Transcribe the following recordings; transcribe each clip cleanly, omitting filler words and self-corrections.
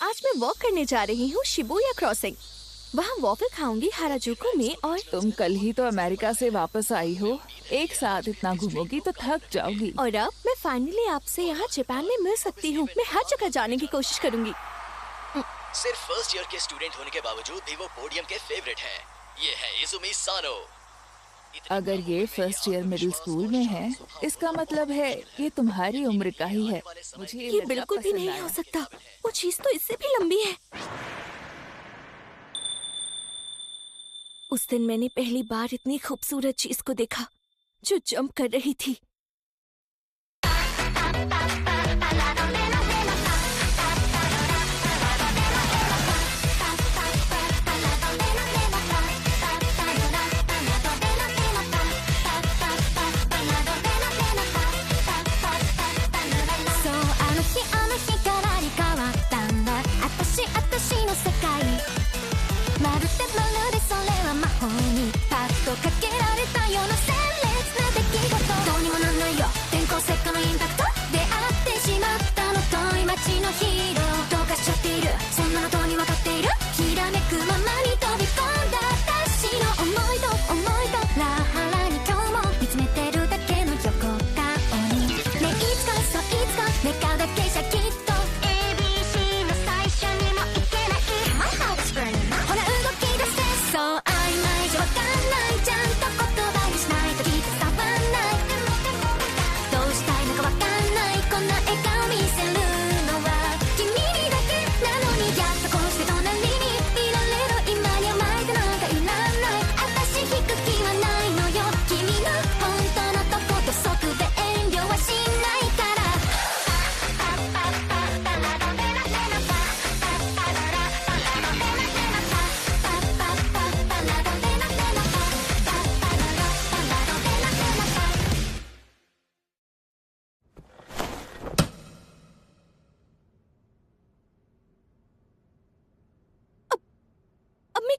आज मैं वॉक करने जा रही हूँ शिबुया क्रॉसिंग। वहाँ वॉफल खाऊंगी हाराजुकु में। और तुम कल ही तो अमेरिका से वापस आई हो, एक साथ इतना घूमोगी तो थक जाओगी। और अब मैं फाइनली आपसे यहाँ जापान में मिल सकती हूँ। मैं हर जगह जाने की कोशिश करूंगी। सिर्फ फर्स्ट ईयर के स्टूडेंट होने के बावजूद भी वो पोडियम के फेवरेट हैं। ये है इजुमी सानो। अगर ये फर्स्ट ईयर मिडिल स्कूल में है, इसका मतलब है ये तुम्हारी उम्र का ही है। मुझे ये बिल्कुल भी नहीं हो सकता। वो चीज तो इससे भी लंबी है। उस दिन मैंने पहली बार इतनी खूबसूरत चीज को देखा जो जंप कर रही थी।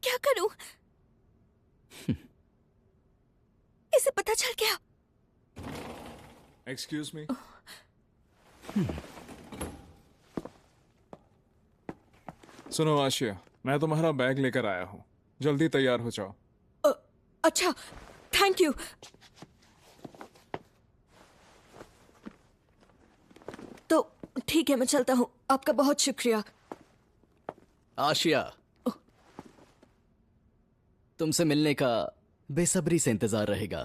क्या करूं? इसे पता चल गया। Excuse me. सुनो आशिया, मैं तुम्हारा बैग लेकर आया हूँ, जल्दी तैयार हो जाओ। अच्छा, थैंक यू। तो ठीक है, मैं चलता हूँ। आपका बहुत शुक्रिया। आशिया, तुमसे मिलने का बेसब्री से इंतजार रहेगा।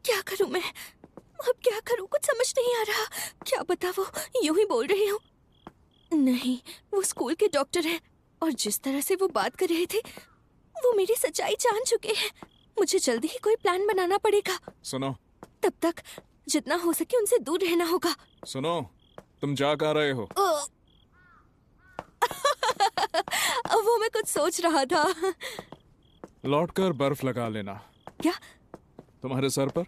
क्या करूं मैं? अब क्या करूं? कुछ समझ नहीं आ रहा। क्या पता वो यूं ही बोल रहे हो। नहीं, वो स्कूल के डॉक्टर हैं और जिस तरह से वो बात कर रहे थे वो मेरी सच्चाई जान चुके हैं। मुझे जल्दी ही कोई प्लान बनाना पड़ेगा। सुनो, तब तक जितना हो सके उनसे दूर रहना होगा। सुनो, तुम जा कहाँ रहे हो? वो मैं कुछ सोच रहा था। लौटकर बर्फ लगा लेना। क्या? तुम्हारे सर पर?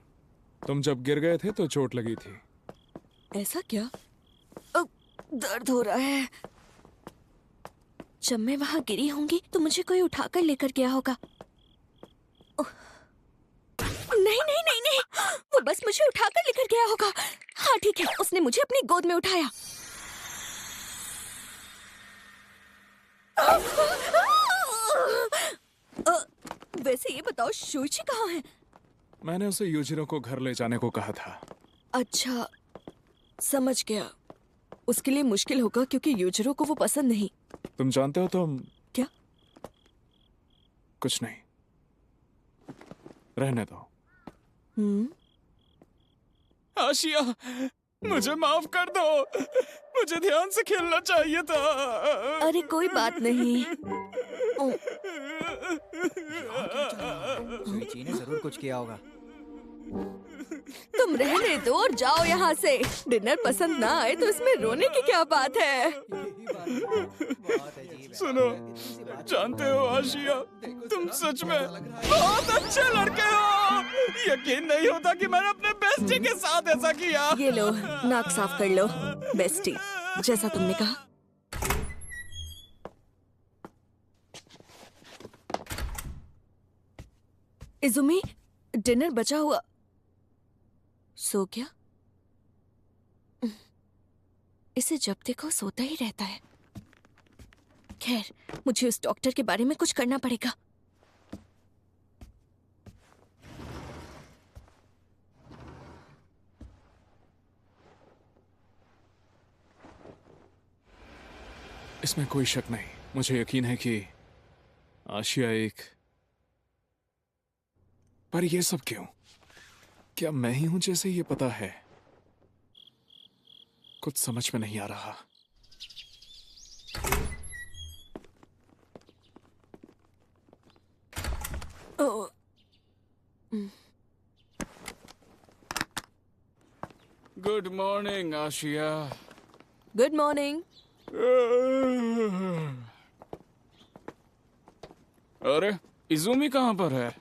तुम जब गिर गए थे तो चोट लगी थी। ऐसा क्या? दर्द हो रहा है। जब मैं वहां गिरी होंगी तो मुझे कोई उठाकर लेकर गया होगा। नहीं नहीं नहीं नहीं, वो बस मुझे उठाकर लेकर गया होगा। हाँ ठीक है, उसने मुझे अपनी गोद में उठाया। वैसे ये बताओ, शूची कहाँ है? मैंने उसे यूजिरो को घर ले जाने को कहा था। अच्छा, समझ गया। उसके लिए मुश्किल होगा क्योंकि यूजिरो को वो पसंद नहीं। तुम जानते हो तुम... क्या? कुछ नहीं, रहने दो। आशिया, मुझे माफ कर दो। मुझे ध्यान से खेलना चाहिए था। अरे कोई बात नहीं। सुइची ने जरूर कुछ किया होगा। तुम रहने दो और जाओ यहाँ से। डिनर पसंद ना आए तो इसमें रोने की क्या बात है? सुनो, जानते हो आशिया, तुम सच में बहुत अच्छे लड़के हो। यकीन नहीं होता कि मैंने अपने बेस्टी के साथ ऐसा किया। ये लो, नाक साफ कर लो। बेस्टी, जैसा तुमने कहा। इजुमी, डिनर बचा हुआ। सो क्या? इसे जब देखो सोता ही रहता है। खैर, मुझे उस डॉक्टर के बारे में कुछ करना पड़ेगा। इसमें कोई शक नहीं, मुझे यकीन है कि आशिया एक। पर ये सब क्यों? क्या मैं ही हूं जैसे ये पता है? कुछ समझ में नहीं आ रहा। Good morning Asia. Good morning. अरे इज़ुमी कहाँ पर है?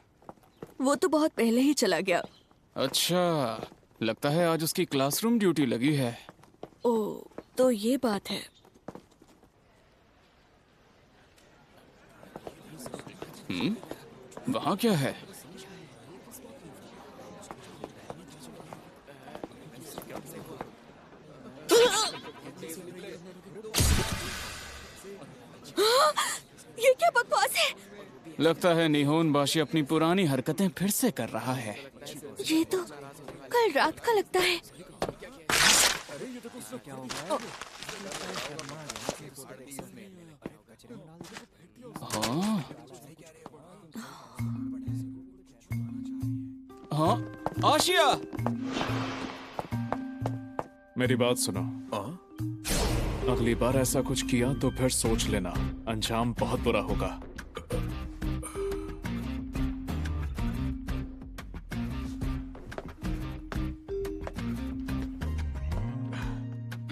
वो तो बहुत पहले ही चला गया। अच्छा, लगता है आज उसकी क्लासरूम ड्यूटी लगी है। ओह, तो ये बात है। वहाँ क्या है? ये क्या बकवास है? लगता है निहोन बाशी अपनी पुरानी हरकतें फिर से कर रहा है। ये तो कल रात का लगता है। हाँ हाँ, आशिया। मेरी बात सुनो। अगली बार ऐसा कुछ किया तो फिर सोच लेना, अंजाम बहुत बुरा होगा।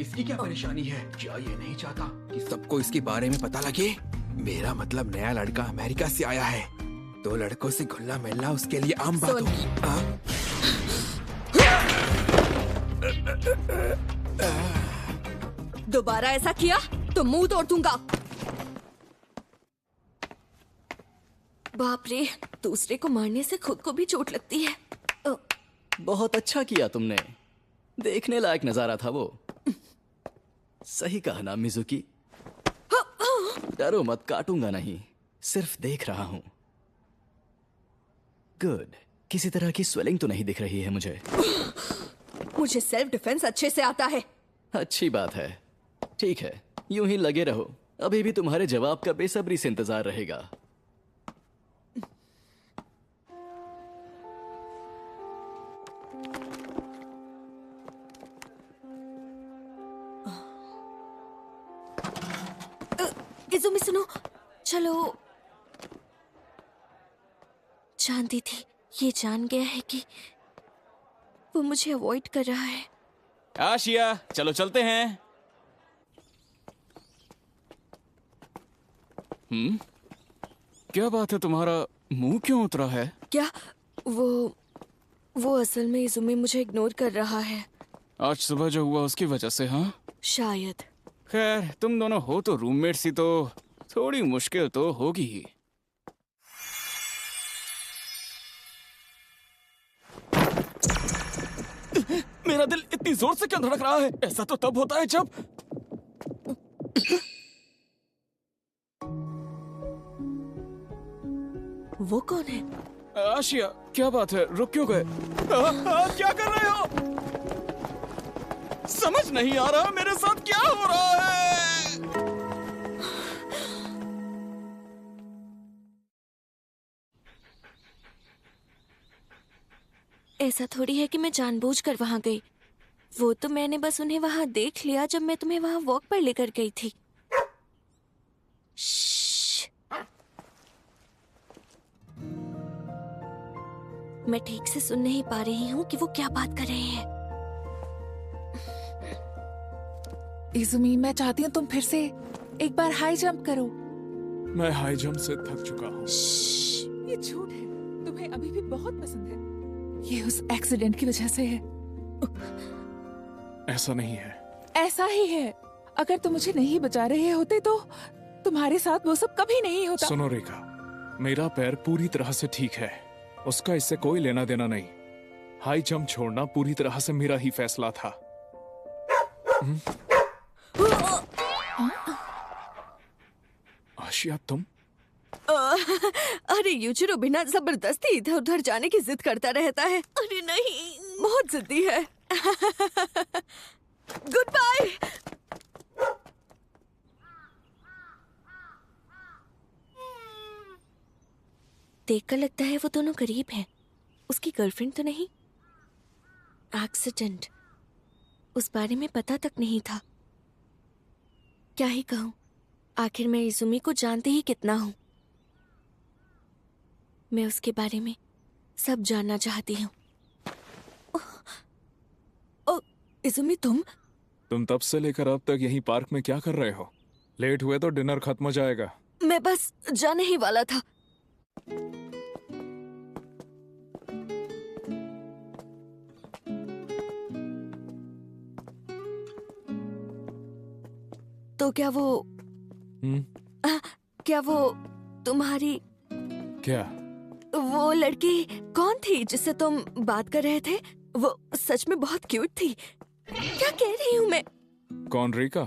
इसकी क्या परेशानी है? क्या ये नहीं चाहता कि सबको इसके बारे में पता लगे? मेरा मतलब नया लड़का अमेरिका से आया है, तो लड़कों से घुलना मिलना उसके लिए आम बात होगी। दोबारा ऐसा किया तो मुंह तोड़ दूंगा। बाप रे, दूसरे को मारने से खुद को भी चोट लगती है। बहुत अच्छा किया तुमने, देखने लायक नजारा था वो। सही कहा ना मिजुकी। डरो मत, काटूंगा नहीं, सिर्फ देख रहा हूं। गुड, किसी तरह की स्वेलिंग तो नहीं दिख रही है मुझे। मुझे सेल्फ डिफेंस अच्छे से आता है। अच्छी बात है। ठीक है, यूं ही लगे रहो, अभी भी तुम्हारे जवाब का बेसब्री से इंतजार रहेगा। इज़ुमी सुनो, चलो। जानती थी, ये जान गया है कि वो मुझे अवॉइड कर रहा है। आशिया, चलो चलते हैं। क्या बात है, तुम्हारा मुंह क्यों उतरा है? क्या? वो असल में इज़ुमी मुझे इग्नोर कर रहा है। आज सुबह जो हुआ उसकी वजह से? हाँ शायद। खैर, तुम दोनों हो तो रूममेट्स ही, तो थोड़ी मुश्किल तो होगी ही। मेरा दिल इतनी जोर से क्यों धड़क रहा है? ऐसा तो तब होता है जब वो कौन है? आशिया, क्या बात है, रुक क्यों गए? क्या कर रहे हो? समझ नहीं आ रहा मेरे साथ क्या हो रहा है। ऐसा थोड़ी है कि मैं जानबूझकर वहां गई। वो तो मैंने बस उन्हें वहां देख लिया जब मैं तुम्हें वहां वॉक पर लेकर गई थी। श्श्श। मैं ठीक से सुन नहीं पा रही हूँ कि वो क्या बात कर रहे हैं। इज़ुमी, मैं चाहती हूँ तुम फिर से एक बार हाई जंप करो। मैं हाई जंप से थक चुका हूँ। ये झूठ है, तुम्हें अभी भी बहुत पसंद है। ये उस एक्सीडेंट की वजह से है। ऐसा नहीं है। ऐसा ही है। अगर तुम मुझे नहीं बचा रहे होते तो तुम्हारे साथ वो सब कभी नहीं होता। सुनो रेखा, मेरा पैर पूरी तरह से ठीक है, उसका इससे कोई लेना देना नहीं। हाई जंप छोड़ना पूरी तरह से मेरा ही फैसला था। आशिया तुम? अरे यूजिरो बिना जबरदस्ती इधर उधर जाने की जिद करता रहता है। अरे नहीं, बहुत जिद्दी है। Good bye. देखकर लगता है वो दोनों करीब हैं। उसकी गर्लफ्रेंड तो नहीं? एक्सीडेंट, उस बारे में पता तक नहीं था। क्या ही कहूँ, आखिर मैं इजुमी को जानती ही कितना हूँ। मैं उसके बारे में सब जानना चाहती हूँ। इजुमी तुम तब से लेकर अब तक यहीं पार्क में क्या कर रहे हो? लेट हुए तो डिनर खत्म हो जाएगा। मैं बस जाने ही वाला था। तो क्या वो क्या वो तुम्हारी क्या? वो लड़की कौन थी जिससे तुम बात कर रहे थे? वो सच में बहुत क्यूट थी। क्या कह रही हूँ मैं? कौन रीका?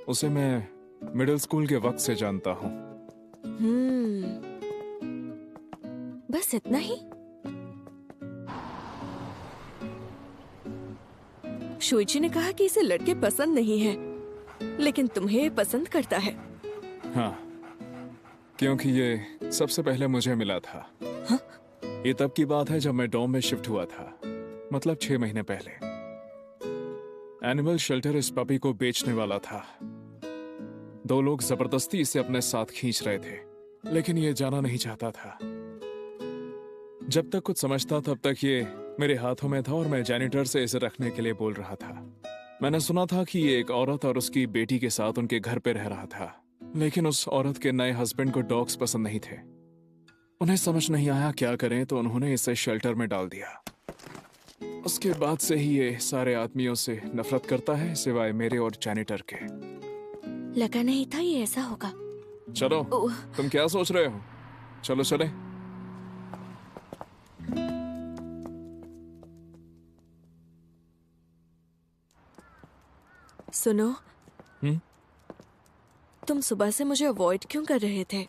उसे मैं मिडिल स्कूल के वक्त से जानता हूँ। बस इतना ही? शोइची ने कहा कि इसे लड़के पसंद नहीं है, लेकिन तुम्हें पसंद करता है। हाँ, क्योंकि ये सबसे पहले मुझे मिला था। हाँ? ये तब की बात है जब मैं डॉम में शिफ्ट हुआ था, मतलब 6 महीने पहले। एनिमल शेल्टर इस पपी को बेचने वाला था। 2 लोग जबरदस्ती इसे अपने साथ खींच रहे थे, लेकिन ये जाना नहीं चाहता था। जब तक कुछ समझता तब तक ये मेरे हाथों में था और मैं जैनिटर से इसे रखने के लिए बोल रहा था। मैंने सुना था कि ये एक औरत और उसकी बेटी के साथ उनके घर पे रह रहा था, लेकिन उस औरत के नए हस्बैंड को डॉग्स पसंद नहीं थे। उन्हें समझ नहीं आया क्या करें, तो उन्होंने इसे शेल्टर में डाल दिया। उसके बाद से ही ये सारे आदमियों से नफरत करता है, सिवाय मेरे और जैनिटर के। लगा नहीं था ये ऐसा होगा। चलो, तुम क्या सोच रहे हो? चलो चले। सुनो, तुम सुबह से मुझे अवॉइड क्यों कर रहे थे?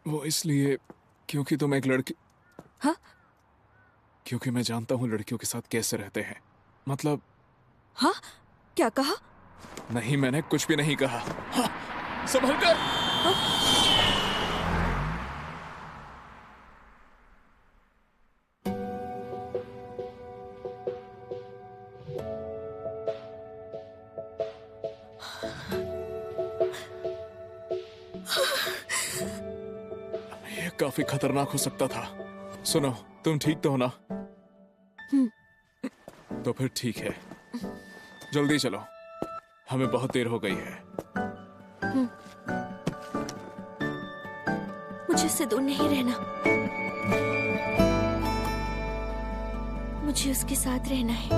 वो इसलिए क्योंकि तुम एक लड़की। हाँ? क्योंकि मैं जानता हूँ लड़कियों के साथ कैसे रहते हैं। मतलब। हाँ? क्या कहा? नहीं, मैंने कुछ भी नहीं कहा। हाँ, संभल कर। ये काफी खतरनाक हो सकता था। सुनो, तुम ठीक तो हो ना? तो फिर ठीक है, जल्दी चलो, हमें बहुत देर हो गई है। मुझे इससे दूर नहीं रहना। मुझे उसके साथ रहना है।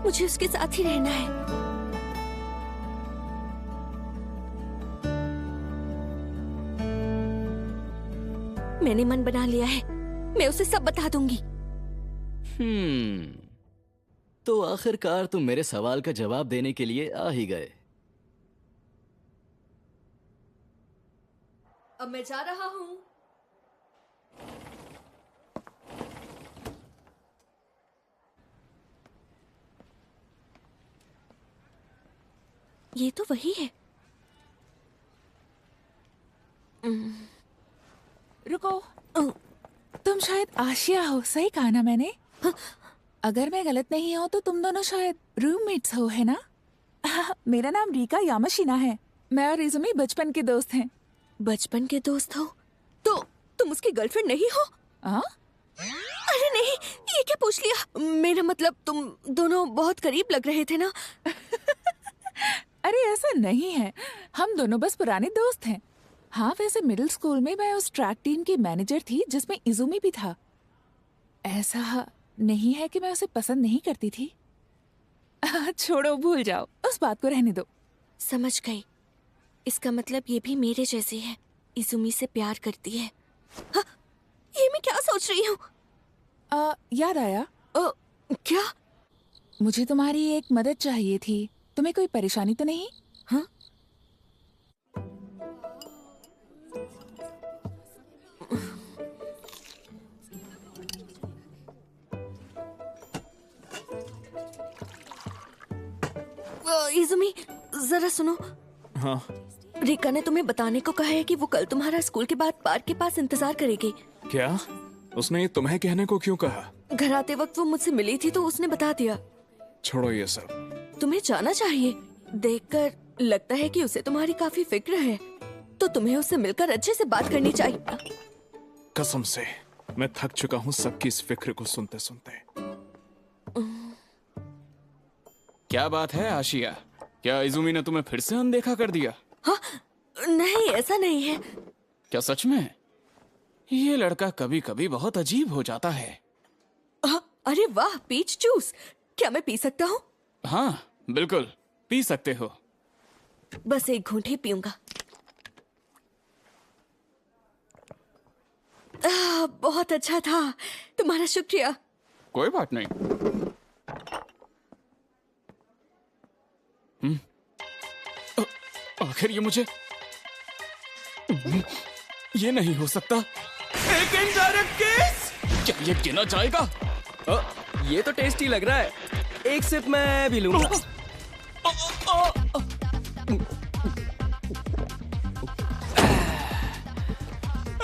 मुझे उसके साथ ही रहना है। मैंने मन बना लिया है, मैं उसे सब बता दूंगी। तो आखिरकार तुम मेरे सवाल का जवाब देने के लिए आ ही गए। अब मैं जा रहा हूँ। ये तो वही है। रुको, तुम शायद आशिया हो, सही कहा ना मैंने? अगर मैं गलत नहीं हूँ तो तुम दोनों शायद रूममेट्स हो, है ना? मेरा नाम रीका यामाशिना है। मैं और इजुमी बचपन के दोस्त हैं। बचपन के दोस्त हो? तो तुम उसकी गर्लफ्रेंड नहीं हो? हाँ? अरे नहीं, ये क्या पूछ लिया? मेरा मतलब तुम दोनों बहुत करीब लग रहे थे ना। अरे ऐसा नहीं है, हम दोनों बस पुराने दोस्त हैं। हाँ, वैसे मिडिल स्कूल में मैं उस ट्रैक टीम की मैनेजर थी जिसमें इजुमी भी था। ऐसा नहीं है कि मैं उसे पसंद नहीं करती थी। छोड़ो, भूल जाओ, उस बात को रहने दो। समझ गई। इसका मतलब ये भी मेरे जैसी है, इजुमी से प्यार करती है। हाँ, ये मैं क्या सोच रही हूँ? याद आया? क्या? मुझे तुम्हारी एक मदद चाहिए थी। तुम्हें कोई परेशानी तो नहीं? हाँ? इज़ुमी, जरा सुनो। हाँ, रिका ने तुम्हें बताने को कहा है कि वो कल तुम्हारा स्कूल के बाद पार्क के पास इंतजार करेगी। क्या? उसने ये तुम्हें कहने को क्यों कहा? घर आते वक्त वो मुझसे मिली थी तो उसने बता दिया। छोड़ो ये सब। तुम्हें जाना चाहिए। देखकर लगता है कि उसे तुम्हारी काफी फिक्र है, तो तुम्हें उससे मिलकर अच्छे से बात करनी चाहिए। कसम से मैं थक चुका हूँ सबकी इस फिक्र को सुनते सुनते। क्या बात है आशिया? क्या इजुमी ने तुम्हें फिर से अनदेखा कर दिया? हाँ, नहीं ऐसा नहीं है। क्या सच में? ये लड़का कभी कभी बहुत अजीब हो जाता है। अरे वाह, पीच जूस। क्या मैं पी सकता हूँ? हाँ बिल्कुल, पी सकते हो। बस एक घूंट ही पीऊंगा। बहुत अच्छा था, तुम्हारा शुक्रिया। कोई बात नहीं। आखिर ये मुझे ये नहीं हो सकता। एक इनडायरेक्ट केस। क्या ये गिना जाएगा? ये तो टेस्टी लग रहा है, एक सिप मैं भी लूंगा।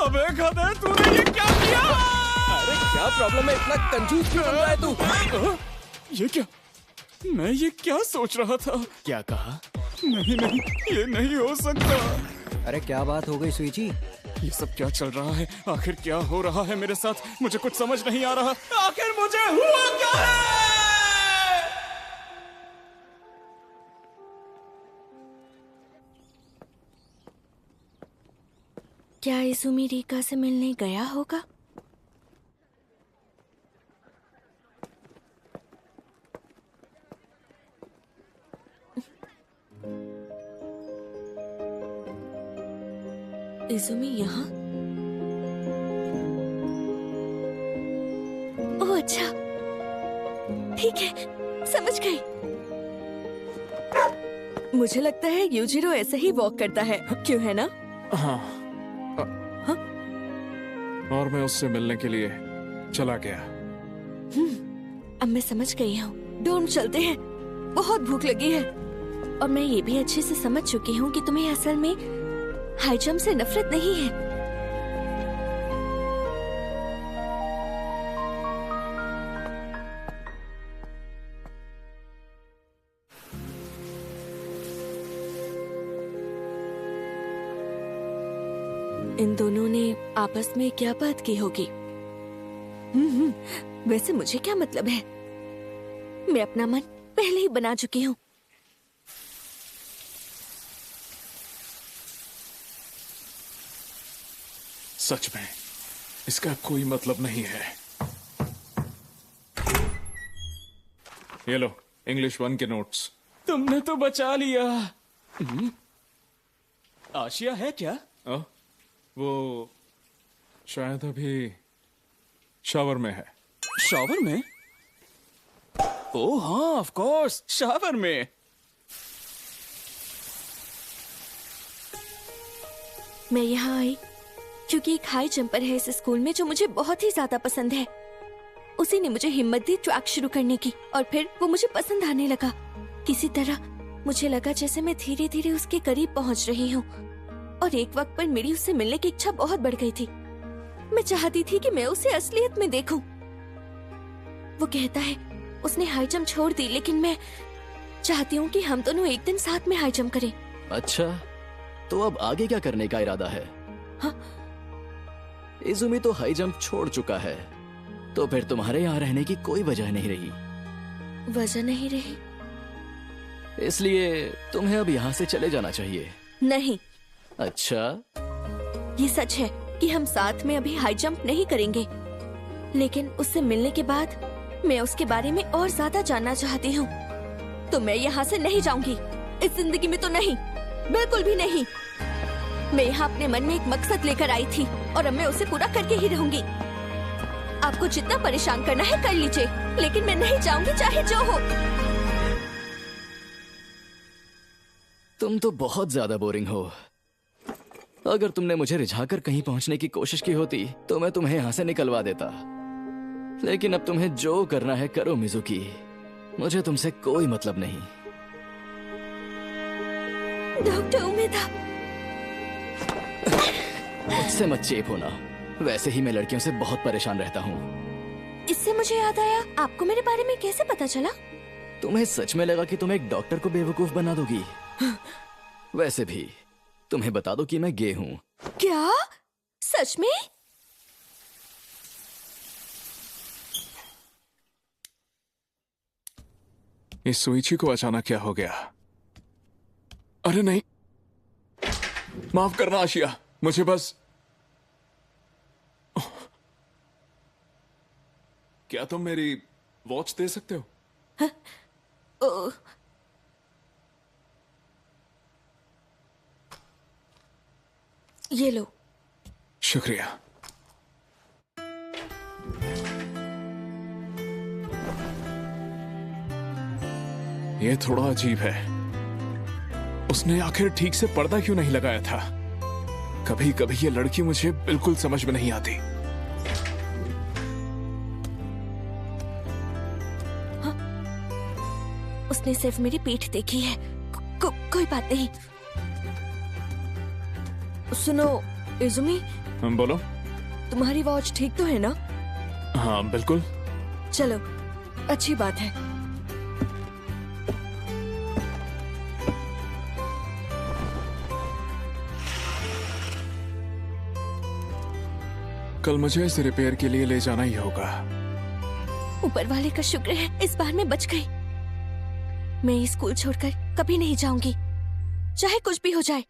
अबे गधे, तूने ये क्या किया? अरे क्या प्रॉब्लम है, इतना कंजूस क्यों बन रहा है तू? ये क्या? मैं ये क्या सोच रहा था? क्या कहा? नहीं नहीं, ये नहीं हो सकता। अरे क्या बात हो गई स्वीची? ये सब क्या चल रहा है? आखिर क्या हो रहा है मेरे साथ? मुझे कुछ समझ नहीं आ रहा। आखिर मुझे हुआ क्या है? क्या इज़ुमी रिका से मिलने गया होगा? इज़ुमी यहाँ? ओह अच्छा, ठीक है, समझ गई। मुझे लगता है यूजिरो ऐसे ही वॉक करता है, क्यों है ना? हाँ। और मैं उससे मिलने के लिए चला गया। अब मैं समझ गई हूँ। डोम चलते हैं, बहुत भूख लगी है। और मैं ये भी अच्छे से समझ चुकी हूँ कि तुम्हें असल में हाई जंप से नफरत नहीं है। इन दोनों ने आपस में क्या बात की होगी? वैसे मुझे क्या मतलब है? मैं अपना मन पहले ही बना चुकी हूँ। सच में इसका कोई मतलब नहीं है। ये लो इंग्लिश 1 के नोट्स। तुमने तो बचा लिया। आशिया है क्या? वो शायद अभी शावर में है। शावर में? ओह हाँ, ऑफ कोर्स, शावर में। मैं यहाँ आई क्योंकि एक हाई जंपर है इस स्कूल में जो मुझे बहुत ही ज्यादा पसंद है। उसी ने मुझे हिम्मत दी ट्रैक शुरू करने की, और फिर वो मुझे पसंद आने लगा। किसी तरह मुझे लगा जैसे मैं धीरे धीरे उसके करीब पहुंच रही हूँ, और एक वक्त पर मेरी उससे मिलने की इच्छा बहुत बढ़ गई थी। मैं चाहती थी कि मैं उसे असलियत में देखूं। वो कहता है उसने हाई जंप छोड़ दी, लेकिन मैं चाहती हूँ कि हम दोनों एक दिन साथ में हाई जंप करें। अच्छा, तो अब आगे क्या करने का इरादा है? हाँ? इज़ुमी तो हाई जंप छोड़ चुका है, तो फिर तुम्हारे यहाँ रहने की कोई वजह नहीं रही। वजह नहीं रही? इसलिए तुम्हें अब यहाँ से चले जाना चाहिए। नहीं। अच्छा, ये सच है कि हम साथ में अभी हाई जंप नहीं करेंगे, लेकिन उससे मिलने के बाद मैं उसके बारे में और ज्यादा जानना चाहती हूँ। तो मैं यहाँ से नहीं जाऊंगी, इस जिंदगी में तो नहीं, बिल्कुल भी नहीं। मैं यहाँ अपने मन में एक मकसद लेकर आई थी, और अब मैं उसे पूरा करके ही रहूंगी। आपको जितना परेशान करना है कर लीजिए, लेकिन मैं नहीं जाऊंगी चाहे जो हो। तुम तो बहुत ज्यादा बोरिंग हो। अगर तुमने मुझे रिझाकर कहीं पहुंचने की कोशिश की होती तो मैं तुम्हें यहां से निकलवा देता, लेकिन अब तुम्हें जो करना है करो मिजुकी। मुझे तुमसे कोई मतलब नहीं। डॉक्टर उमेदा, मुझसे मत चेप होना। वैसे ही मैं लड़कियों से बहुत परेशान रहता हूँ। इससे मुझे याद आया, आपको मेरे बारे में कैसे पता चला? तुम्हें सच में लगा कि तुम एक डॉक्टर को बेवकूफ बना दोगी? वैसे भी तुम्हें बता दो कि मैं गे हूँ। क्या? सच में? इस सुइची को अचानक क्या हो गया? अरे नहीं, माफ करना आशिया, मुझे बस। क्या तुम मेरी वॉच दे सकते हो? ओ, ये लो। शुक्रिया। ये थोड़ा अजीब है। उसने आखिर ठीक से पर्दा क्यों नहीं लगाया था? कभी कभी ये लड़की मुझे बिल्कुल समझ में नहीं आती। उसने सिर्फ मेरी पीठ देखी है। कोई बात नहीं। सुनो इजुमी, बोलो। तुम्हारी वॉच ठीक तो है ना? हाँ बिल्कुल। चलो, अच्छी बात है। कल मुझे इसे रिपेयर के लिए ले जाना ही होगा। ऊपर वाले का शुक्र है, इस बार मैं बच गई। मैं ये स्कूल छोड़कर कभी नहीं जाऊंगी, चाहे कुछ भी हो जाए।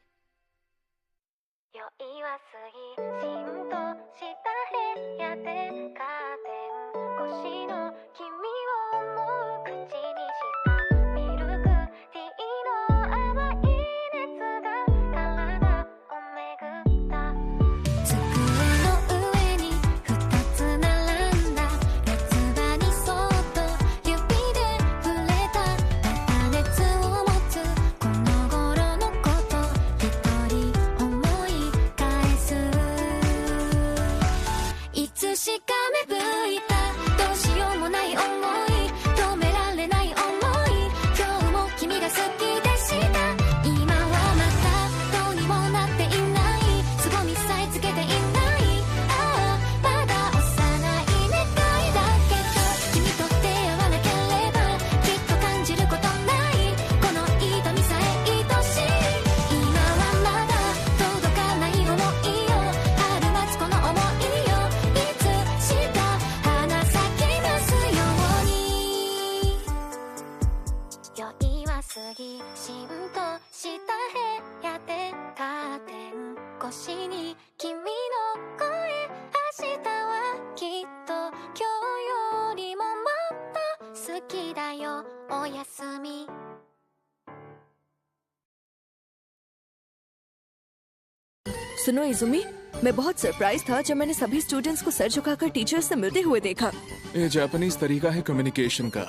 सुनो इजुमी, मैं बहुत सरप्राइज था जब मैंने सभी स्टूडेंट्स को सर झुकाकर टीचर्स से मिलते हुए देखा। ये जापानीज तरीका है कम्युनिकेशन का।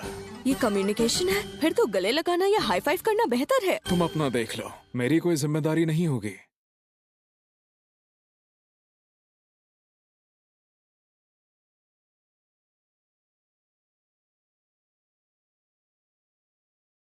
ये कम्युनिकेशन है? फिर तो गले लगाना या हाई फाइव करना बेहतर है। तुम अपना देख लो, मेरी कोई जिम्मेदारी नहीं होगी।